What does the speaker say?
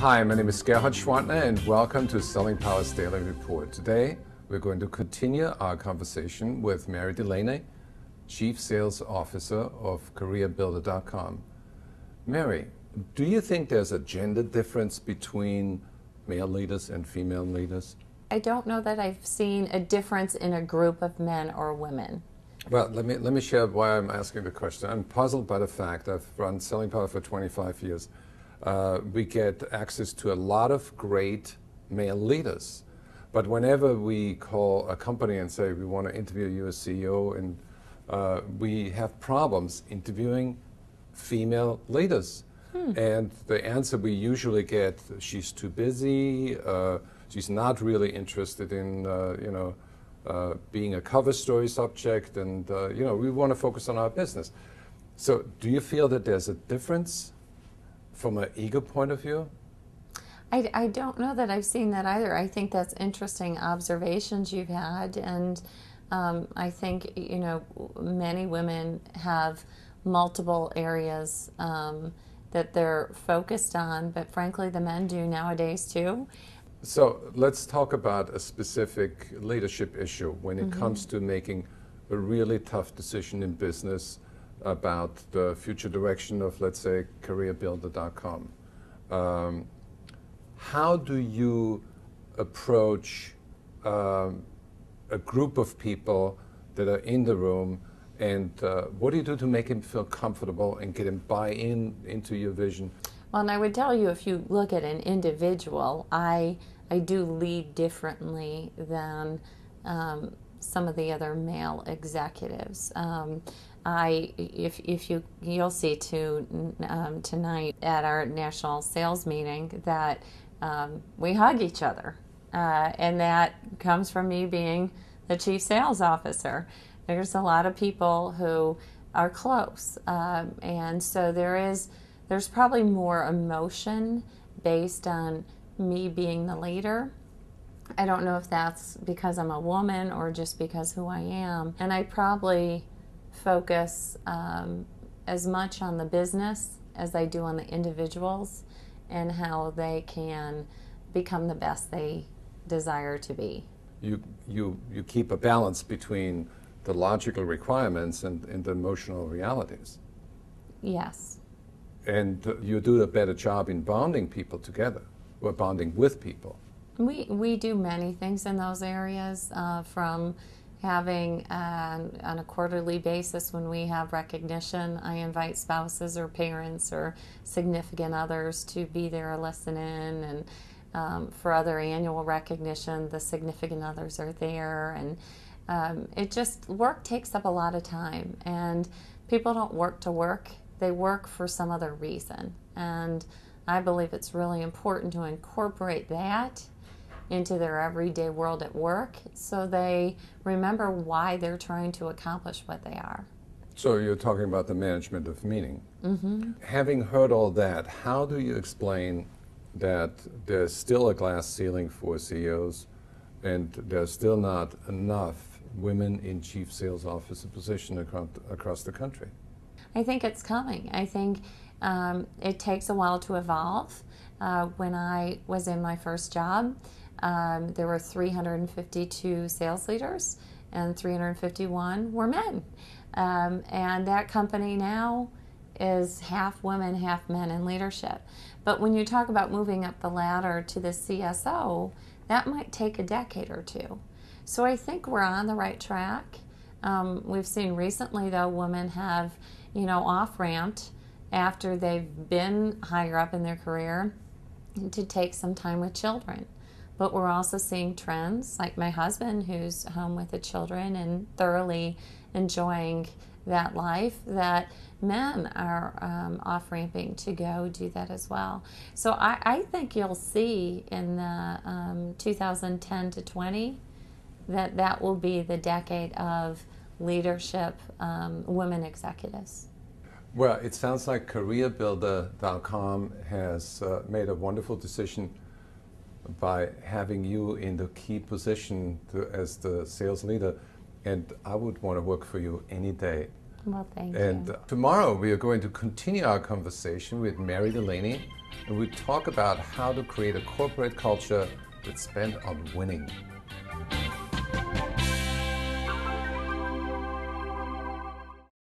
Hi, my name is Gerhard Schwantner and welcome to Selling Power's Daily Report. Today, we're going to continue our conversation with Mary Delaney, Chief Sales Officer of CareerBuilder.com. Mary, do you think there's a gender difference between male leaders and female leaders? I don't know that I've seen a difference in a group of men or women. Well, let me share why I'm asking the question. I'm puzzled by the fact I've run Selling Power for 25 years. We get access to a lot of great male leaders. But whenever we call a company and say we want to interview you as CEO, and we have problems interviewing female leaders. And the answer we usually get, she's too busy, she's not really interested in being a cover story subject, and we want to focus on our business. So do you feel that there's a difference from an ego point of view? I don't know that I've seen that either. I think that's interesting observations you've had, and I think many women have multiple areas that they're focused on, but frankly the men do nowadays too. So let's talk about a specific leadership issue when it comes to making a really tough decision in business about the future direction of, let's say, CareerBuilder.com. How do you approach a group of people that are in the room, and what do you do to make him feel comfortable and get him buy-in into your vision? Well, and I would tell you, if you look at an individual, I do lead differently than some of the other male executives. You'll see tonight at our national sales meeting that we hug each other, and that comes from me being the chief sales officer. There's a lot of people who are close, and so there's probably more emotion based on me being the leader. I don't know if that's because I'm a woman or just because who I am. And I probably focus as much on the business as I do on the individuals and how they can become the best they desire to be. You keep a balance between the logical requirements and the emotional realities. Yes. And you do a better job in bonding people together, or bonding with people. We do many things in those areas, from having on a quarterly basis when we have recognition, I invite spouses or parents or significant others to be there or listen in, and for other annual recognition, the significant others are there, and work takes up a lot of time, and people don't work to work, they work for some other reason, and I believe it's really important to incorporate that into their everyday world at work so they remember why they're trying to accomplish what they are. So you're talking about the management of meaning. Having heard all that, how do you explain that there's still a glass ceiling for CEOs and there's still not enough women in chief sales officer position across the country? I think it's coming. I think it takes a while to evolve. When I was in my first job, there were 352 sales leaders and 351 were men. And that company now is half women, half men in leadership. But when you talk about moving up the ladder to the CSO, that might take a decade or two. So I think we're on the right track. We've seen recently, though, women have, off-ramped after they've been higher up in their career to take some time with children. But we're also seeing trends, like my husband, who's home with the children and thoroughly enjoying that life, that men are off-ramping to go do that as well. So I think you'll see in the 2010 to 20 that will be the decade of leadership women executives. Well, it sounds like CareerBuilder.com has made a wonderful decision by having you in the key position as the sales leader, and I would want to work for you any day. Well, thank you. And tomorrow we are going to continue our conversation with Mary Delaney, and we talk about how to create a corporate culture that's spent on winning.